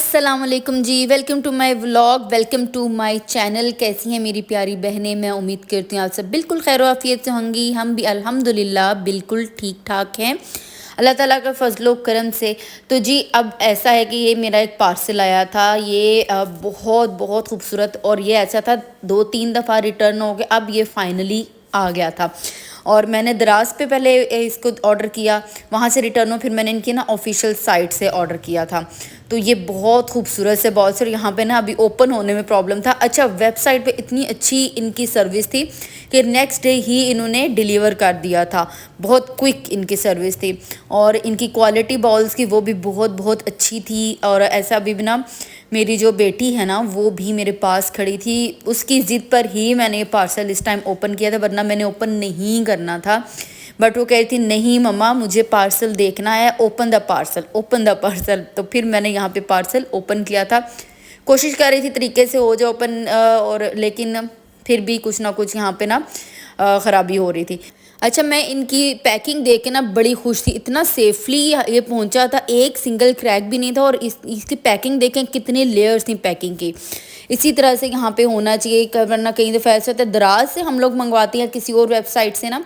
अस्सलाम वालेकुम जी। Welcome to my vlog, welcome to my channel. कैसी हैं मेरी प्यारी बहनें? मैं उम्मीद करती हूँ आप सब बिल्कुल खैर आफियत से होंगी। हम भी अल्हम्दुलिल्लाह बिल्कुल ठीक ठाक हैं, अल्लाह ताला का फजलो करम से। तो जी अब ऐसा है कि ये मेरा एक पार्सल आया था। ये बहुत बहुत खूबसूरत, और ये ऐसा था 2-3 दफ़ा रिटर्न हो गया, अब ये फाइनली आ गया था। और मैंने दराज पे पहले इसको ऑर्डर किया, वहाँ से रिटर्न हो, फिर मैंने इनकी ना ऑफिशियल साइट से ऑर्डर किया था। तो ये बहुत खूबसूरत से बॉल्स, और यहाँ पे ना अभी ओपन होने में प्रॉब्लम था। अच्छा, वेबसाइट पे इतनी अच्छी इनकी सर्विस थी कि नेक्स्ट डे ही इन्होंने डिलीवर कर दिया था। बहुत क्विक इनकी सर्विस थी, और इनकी क्वालिटी बॉल्स की वो भी बहुत बहुत अच्छी थी। और ऐसा अभी भी ना मेरी जो बेटी है ना वो भी मेरे पास खड़ी थी, उसकी ज़िद पर ही मैंने ये पार्सल इस टाइम ओपन किया था, वरना मैंने ओपन नहीं करना था। बट वो कह रही थी नहीं मम्मा मुझे पार्सल देखना है, open the parcel, open the parcel. तो फिर मैंने यहाँ पे पार्सल ओपन किया था। कोशिश कर रही थी तरीके से हो जाए ओपन, और लेकिन फिर भी कुछ ना कुछ यहाँ पे ना ख़राबी हो रही थी। अच्छा, मैं इनकी पैकिंग देख के ना बड़ी खुश थी। इतना सेफली ये पहुंचा था, एक सिंगल क्रैक भी नहीं था। और इसकी पैकिंग देखें कितने लेयर्स थी पैकिंग की। इसी तरह से यहाँ पे होना चाहिए, वरना कई दफ़ा ऐसा होता है दराज से हम लोग मंगवाते हैं किसी और वेबसाइट से ना,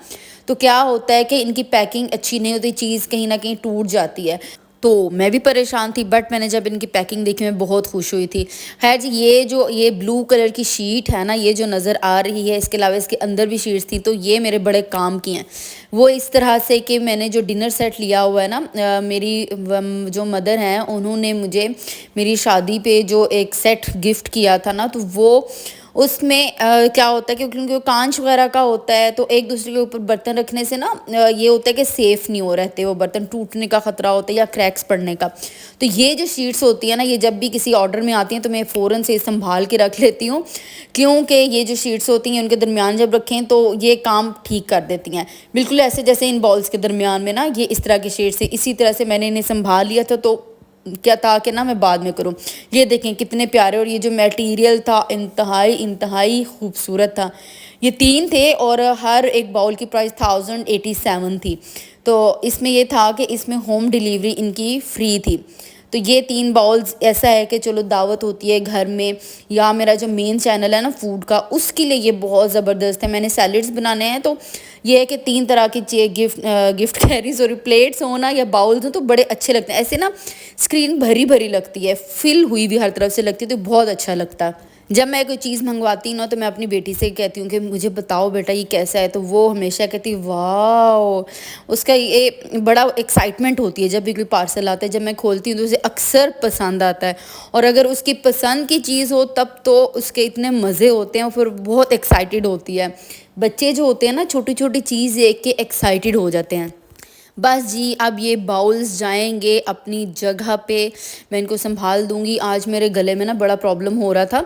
तो क्या होता है कि इनकी पैकिंग अच्छी नहीं होती, चीज़ कहीं ना कहीं टूट जाती है। तो मैं भी परेशान थी, बट मैंने जब इनकी पैकिंग देखी मैं बहुत खुश हुई थी। खैर जी, ये ब्लू कलर की शीट है ना, ये जो नज़र आ रही है, इसके अलावा इसके अंदर भी शीट्स थी, तो ये मेरे बड़े काम की हैं। वो इस तरह से कि मैंने जो डिनर सेट लिया हुआ है ना, मेरी जो मदर हैं उन्होंने मुझे मेरी शादी पे जो एक सेट गिफ्ट किया था ना, तो वो उसमें क्या होता है कि क्योंकि वो कांच वगैरह का होता है, तो एक दूसरे के ऊपर बर्तन रखने से ना ये होता है कि सेफ़ नहीं हो रहते, वो बर्तन टूटने का ख़तरा होता है या क्रैक्स पड़ने का। तो ये जो शीट्स होती है ना, ये जब भी किसी ऑर्डर में आती हैं तो मैं फ़ौरन से संभाल के रख लेती हूँ, क्योंकि ये जो शीट्स होती हैं उनके दरमियान जब रखें तो ये काम ठीक कर देती हैं, बिल्कुल ऐसे जैसे इन बॉल्स के दरमियान में ना ये इस तरह की शीट्स है। इसी तरह से मैंने इन्हें संभाल लिया था, तो क्या था कि ना मैं बाद में करूँ। ये देखें कितने प्यारे, और ये जो मटेरियल था इंतहाई इंतहाई खूबसूरत था। ये 3 थे और हर एक बाउल की प्राइस 1087 थी। तो इसमें ये था कि इसमें होम डिलीवरी इनकी फ्री थी। तो ये 3 बाउल्स ऐसा है कि चलो दावत होती है घर में, या मेरा जो मेन चैनल है ना फूड का, उसके लिए ये बहुत ज़बरदस्त है। मैंने सैलड्स बनाने हैं, तो ये है कि 3 तरह की गिफ्ट कह रही सॉरी, प्लेट्स हो ना या बाउल्स हो तो बड़े अच्छे लगते हैं। ऐसे ना स्क्रीन भरी भरी लगती है, फिल हुई भी हर तरफ से लगती है, तो बहुत अच्छा लगता है। जब मैं कोई चीज़ मंगवाती ना, तो मैं अपनी बेटी से कहती हूँ कि मुझे बताओ बेटा ये कैसा है, तो वो हमेशा कहती वाह। उसका ये बड़ा एक्साइटमेंट होती है जब भी कोई पार्सल आता है, जब मैं खोलती हूँ तो उसे अक्सर पसंद आता है। और अगर उसकी पसंद की चीज़ हो तब तो उसके इतने मज़े होते हैं, और फिर बहुत एक्साइटेड होती है। बच्चे जो होते हैं ना, छोटी छोटी चीज़ देख के एक्साइटेड हो जाते हैं। बस जी, अब ये बाउल्स जाएंगे अपनी जगह पे, मैं इनको संभाल दूंगी। आज मेरे गले में ना बड़ा प्रॉब्लम हो रहा था,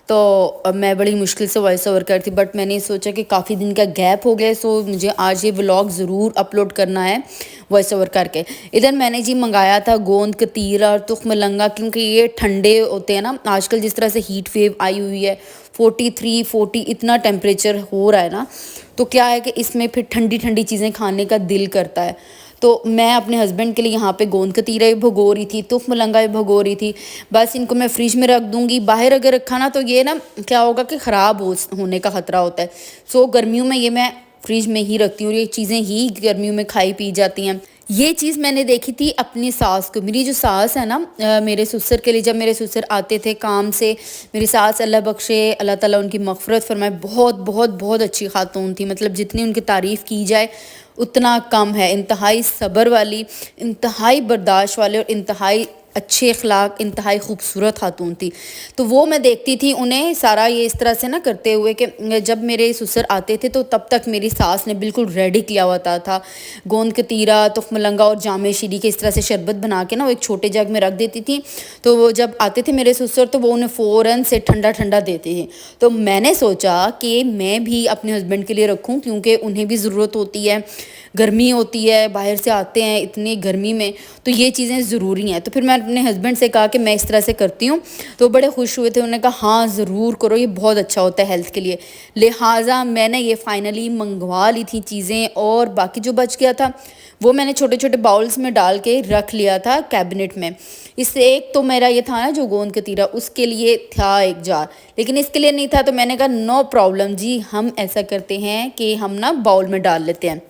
तो अब मैं बड़ी मुश्किल से वॉइस ओवर करती, बट मैंने सोचा कि काफ़ी दिन का गैप हो गया, सो मुझे आज ये व्लॉग ज़रूर अपलोड करना है वॉइस ओवर करके। इधर मैंने जी मंगाया था गोंद कतीरा और तुख मलंगा, क्योंकि ये ठंडे होते हैं ना, आजकल जिस तरह से हीट वेव आई हुई है, 43-40 इतना टेम्परेचर हो रहा है ना, तो क्या है कि इसमें फिर ठंडी ठंडी चीज़ें खाने का दिल करता है। तो मैं अपने हस्बैंड के लिए यहाँ पे गोंद कतीरा भी भगो रही थी, तुफ मलंगा भी भगो रही थी। बस इनको मैं फ्रिज में रख दूँगी। बाहर अगर रखा ना तो ये ना क्या होगा कि ख़राब होने का ख़तरा होता है। सो गर्मियों में ये मैं फ्रिज में ही रखती हूँ, ये चीज़ें ही गर्मियों में खाई पी जाती हैं। ये चीज़ मैंने देखी थी अपनी सास को। मेरी जो सास है ना, मेरे ससुर के लिए, जब मेरे ससुर आते थे काम से, मेरी सास अल्लाह बख्शे, अल्लाह ताला उनकी मग़फ़िरत फरमाए, बहुत बहुत बहुत अच्छी खातून थी। मतलब जितनी उनकी तारीफ़ की जाए उतना कम है। इंतहाई सब्र वाली, इंतहाई बर्दाश्त वाले, और इंतहाई अच्छे अखलाक, इंतहाई खूबसूरत खातून थी। तो वो मैं देखती थी उन्हें सारा ये इस तरह से ना करते हुए कि जब मेरे ससुर आते थे तो तब तक मेरी सास ने बिल्कुल रेडी किया होता था। गोंद कतीरा, तुफ मलंगा और जामे शीरी के इस तरह से शरबत बना के ना वो एक छोटे जग में रख देती थी। तो वो जब आते थे मेरे ससुर तो वो उन्हें फ़ौरन से ठंडा ठंडा देते थे। तो मैंने सोचा कि मैं भी अपने हस्बैंड के लिए रखूँ, क्योंकि उन्हें भी ज़रूरत होती है। गर्मी होती है, बाहर से आते हैं इतनी गर्मी में, तो ये चीज़ें ज़रूरी हैं। तो फिर मैं अपने हस्बैंड से कहा कि मैं इस तरह से करती हूँ, तो बड़े खुश हुए थे। उन्होंने कहा हाँ ज़रूर करो, ये बहुत अच्छा होता है हेल्थ के लिए। लिहाजा मैंने ये फाइनली मंगवा ली थी चीज़ें, और बाकी जो बच गया था वो मैंने छोटे छोटे बाउल्स में डाल के रख लिया था कैबिनेट में। इससे एक तो मेरा ये था ना जो गोंद कतीरा, उसके लिए था एक जार, लेकिन इसके लिए नहीं था। तो मैंने कहा नो प्रॉब्लम जी, हम ऐसा करते हैं कि हम ना बाउल में डाल लेते हैं।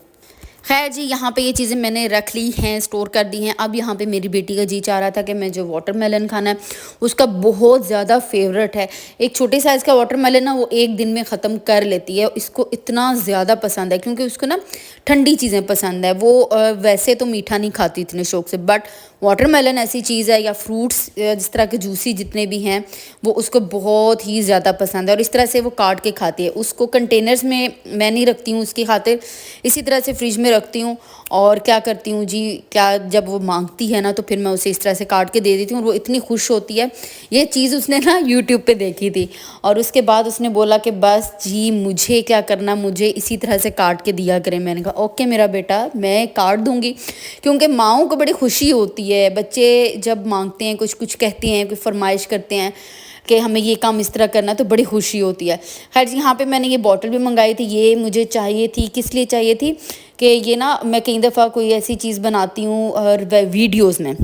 खैर जी, यहाँ पे ये चीज़ें मैंने रख ली हैं, स्टोर कर दी हैं। अब यहाँ पे मेरी बेटी का जी चाह रहा था कि मैं जो वाटरमेलन खाना है, उसका बहुत ज़्यादा फेवरेट है। एक छोटे साइज़ का वाटरमेलन ना वो एक दिन में ख़त्म कर लेती है, इसको इतना ज़्यादा पसंद है क्योंकि उसको ना ठंडी चीज़ें पसंद है। वो वैसे तो मीठा नहीं खाती इतने शौक से, बट वाटरमेलन ऐसी चीज़ है, या फ्रूट्स जिस तरह के जूसी जितने भी हैं वो उसको बहुत ही ज़्यादा पसंद है, और इस तरह से वो काट के खाती है। उसको कंटेनर्स में मैं नहीं रखती हूँ उसकी खातिर, इसी तरह से फ्रिज में रखती हूँ। और क्या करती हूँ जी, क्या जब वो मांगती है ना तो फिर मैं उसे इस तरह से काट के दे देती हूँ, और वो इतनी खुश होती है। ये चीज़ उसने ना यूट्यूब पे देखी थी, और उसके बाद उसने बोला कि बस जी मुझे क्या करना, मुझे इसी तरह से काट के दिया करें। मैंने कहा ओके मेरा बेटा, मैं काट दूँगी, क्योंकि माँओं को बड़ी खुशी होती है। बच्चे जब मांगते हैं, कुछ कुछ कहते हैं, कोई फरमाइश करते हैं कि हमें ये काम इस तरह करना, तो बड़ी खुशी होती है। खैर जी, यहाँ पे मैंने ये बॉटल भी मंगाई थी। ये मुझे चाहिए थी, किस लिए चाहिए थी कि ये ना मैं कई दफ़ा कोई ऐसी चीज़ बनाती हूँ और वीडियोज़ में,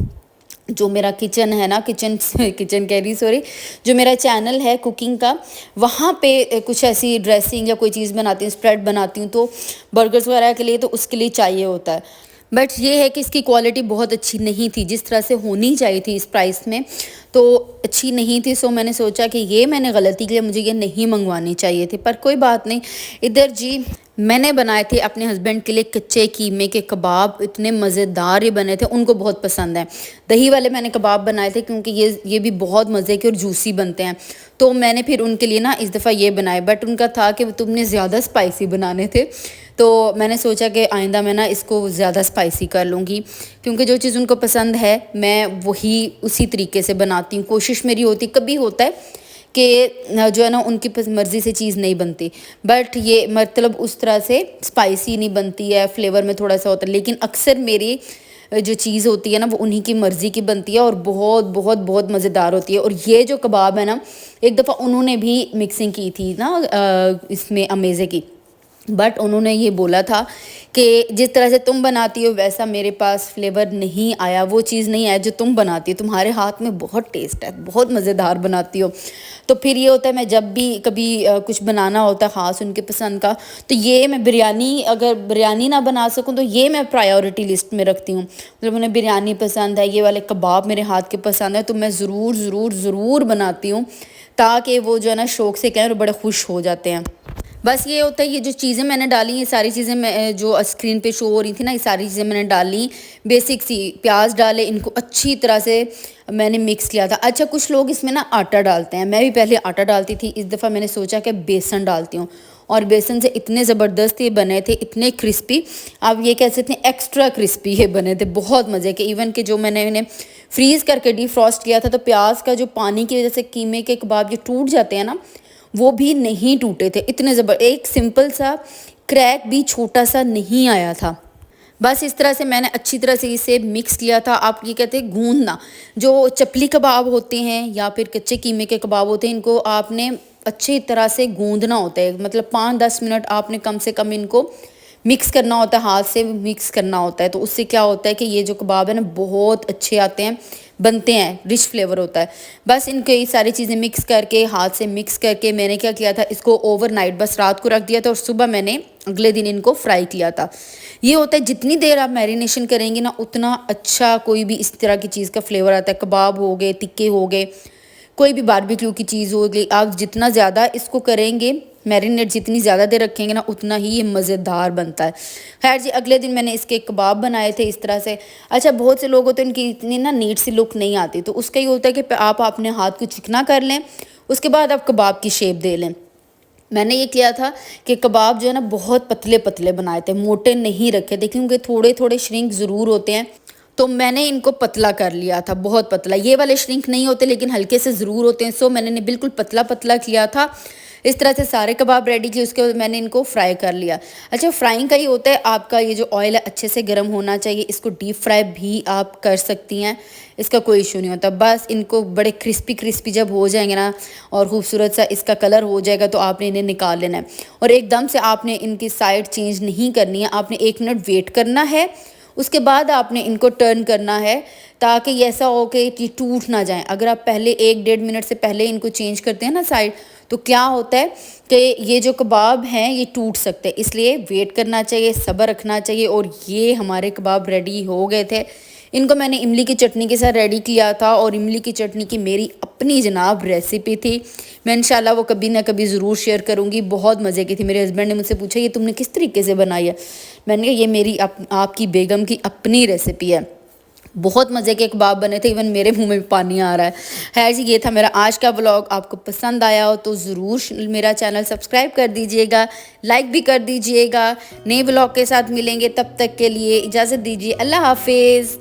जो मेरा किचन है ना, किचन किचन कह रही सॉरी, जो मेरा चैनल है कुकिंग का, वहाँ पे कुछ ऐसी ड्रेसिंग या कोई चीज़ बनाती हूँ, स्प्रेड बनाती हूँ, तो बर्गर्स वगैरह के लिए, तो उसके लिए चाहिए होता है। बट ये है कि इसकी क्वालिटी बहुत अच्छी नहीं थी, जिस तरह से होनी चाहिए थी इस प्राइस में, तो अच्छी नहीं थी। सो मैंने सोचा कि ये मैंने गलती की, मुझे ये नहीं मंगवानी चाहिए थी, पर कोई बात नहीं। इधर जी मैंने बनाए थे अपने हस्बैंड के लिए कच्चे कीमे के कबाब, इतने मज़ेदार ये बने थे, उनको बहुत पसंद है। दही वाले मैंने कबाब बनाए थे क्योंकि ये भी बहुत मज़े के और जूसी बनते हैं, तो मैंने फिर उनके लिए ना इस दफ़ा ये बनाए। बट उनका था कि तुमने ज़्यादा स्पाइसी बनाने थे, तो मैंने सोचा कि आइंदा मैं ना इसको ज़्यादा स्पाइसी कर लूँगी, क्योंकि जो चीज़ उनको पसंद है मैं वही उसी तरीके से बनाती हूँ। कोशिश मेरी होती, कभी होता है कि जो है ना उनकी मर्ज़ी से चीज़ नहीं बनती, बट ये मतलब उस तरह से स्पाइसी नहीं बनती है, फ्लेवर में थोड़ा सा होता है, लेकिन अक्सर मेरी जो चीज़ होती है ना वो उन्हीं की मर्ज़ी की बनती है, और बहुत बहुत बहुत मज़ेदार होती है। और ये जो कबाब है ना, एक दफ़ा उन्होंने भी मिक्सिंग की थी ना इसमें अमेज़े की, बट उन्होंने ये बोला था कि जिस तरह से तुम बनाती हो वैसा मेरे पास फ्लेवर नहीं आया, वो चीज़ नहीं आया जो तुम बनाती हो, तुम्हारे हाथ में बहुत टेस्ट है, बहुत मज़ेदार बनाती हो। तो फिर ये होता है, मैं जब भी कभी कुछ बनाना होता है ख़ास उनके पसंद का, तो ये मैं बिरयानी, अगर बिरयानी ना बना सकूं तो ये मैं प्रायोरिटी लिस्ट में रखती हूँ। मतलब उन्हें बिरयानी पसंद है, ये वाले कबाब मेरे हाथ के पसंद है, तो मैं ज़रूर ज़रूर ज़रूर बनाती हूँ, ताकि वो जो है ना शौक़ से कहें और बड़े खुश हो जाते हैं। बस ये होता है, ये जो चीज़ें मैंने डाली, ये सारी चीज़ें मैं जो स्क्रीन पे शो हो रही थी ना, ये सारी चीज़ें मैंने डाली। बेसिक सी प्याज डाले, इनको अच्छी तरह से मैंने मिक्स किया था। अच्छा, कुछ लोग इसमें ना आटा डालते हैं, मैं भी पहले आटा डालती थी, इस दफ़ा मैंने सोचा कि बेसन डालती हूँ, और बेसन से इतने ज़बरदस्त ये बने थे, इतने क्रिस्पी, आप ये कह सकते हैं एक्स्ट्रा क्रिस्पी ये बने थे, बहुत मज़े के। इवन कि जो मैंने इन्हें फ्रीज़ करके डीफ्रॉस्ट किया था, तो प्याज का जो पानी की वजह से कीमे के कबाब ये टूट जाते हैं ना, वो भी नहीं टूटे थे, इतने एक सिंपल सा क्रैक भी छोटा सा नहीं आया था। बस इस तरह से मैंने अच्छी तरह से इसे मिक्स किया था। आप ये कहते हैं गूंदना, जो चपली कबाब होते हैं या फिर कच्चे कीमे के कबाब होते हैं, इनको आपने अच्छी तरह से गूंदना होता है, मतलब 5-10 मिनट आपने कम से कम इनको मिक्स करना होता है, हाथ से मिक्स करना होता है। तो उससे क्या होता है कि ये जो कबाब है ना बहुत अच्छे आते हैं, बनते हैं, रिच फ्लेवर होता है। बस इनको ये सारी चीज़ें मिक्स करके, हाथ से मिक्स करके मैंने क्या किया था, इसको ओवरनाइट बस रात को रख दिया था, और सुबह मैंने अगले दिन इनको फ्राई किया था। ये होता है जितनी देर आप मैरिनेशन करेंगे ना, उतना अच्छा कोई भी इस तरह की चीज़ का फ्लेवर आता है। कबाब हो गए, टिक्के हो गए, कोई भी बारबेक्यू की चीज़ हो गई, आप जितना ज़्यादा इसको करेंगे, मैरिनेट जितनी ज़्यादा देर रखेंगे ना, उतना ही ये मज़ेदार बनता है। खैर जी, अगले दिन मैंने इसके कबाब बनाए थे इस तरह से। अच्छा, बहुत से लोगों तो इनकी इतनी ना नीट सी लुक नहीं आती, तो उसका ये होता है कि आप अपने हाथ को चिकना कर लें, उसके बाद आप कबाब की शेप दे लें। मैंने ये किया था कि कबाब जो है ना बहुत पतले पतले बनाए थे, मोटे नहीं रखे थे, क्योंकि थोड़े थोड़े श्रिंक ज़रूर होते हैं, तो मैंने इनको पतला कर लिया था, बहुत पतला। ये वाले श्रिंक नहीं होते, लेकिन हल्के से ज़रूर होते हैं, सो मैंने बिल्कुल पतला पतला किया था। इस तरह से सारे कबाब रेडी किए, उसके बाद मैंने इनको फ्राई कर लिया। अच्छा, फ्राइंग का ये होता है, आपका ये जो ऑयल है अच्छे से गर्म होना चाहिए। इसको डीप फ्राई भी आप कर सकती हैं, इसका कोई इशू नहीं होता। बस इनको बड़े क्रिस्पी क्रिस्पी जब हो जाएंगे ना और खूबसूरत सा इसका कलर हो जाएगा तो आपने इन्हें निकाल लेना है। और एकदम से आपने इनकी साइड चेंज नहीं करनी है, आपने 1 मिनट वेट करना है, उसके बाद आपने इनको टर्न करना है ताकि ये ऐसा हो कि ये टूट ना जाए। अगर आप पहले 1 डेढ़ मिनट से पहले इनको चेंज करते हैं ना साइड, तो क्या होता है कि ये जो कबाब हैं ये टूट सकते हैं। इसलिए वेट करना चाहिए, सब्र रखना चाहिए। और ये हमारे कबाब रेडी हो गए थे। इनको मैंने इमली की चटनी के साथ रेडी किया था और इमली की चटनी की मेरी अपनी जनाब रेसिपी थी। मैं इंशाल्लाह वो कभी ना कभी ज़रूर शेयर करूँगी। बहुत मज़े की थी। मेरे हस्बैंड ने मुझसे पूछा ये तुमने किस तरीके से बनाई है। मैंने कहा ये मेरी आपकी बेगम की अपनी रेसिपी है। बहुत मज़े के कबाब बने थे, इवन मेरे मुंह में भी पानी आ रहा है। खैर जी, ये था मेरा आज का व्लॉग। आपको पसंद आया हो तो ज़रूर मेरा चैनल सब्सक्राइब कर दीजिएगा, लाइक भी कर दीजिएगा। नए व्लॉग के साथ मिलेंगे, तब तक के लिए इजाज़त दीजिए। अल्लाह हाफिज़।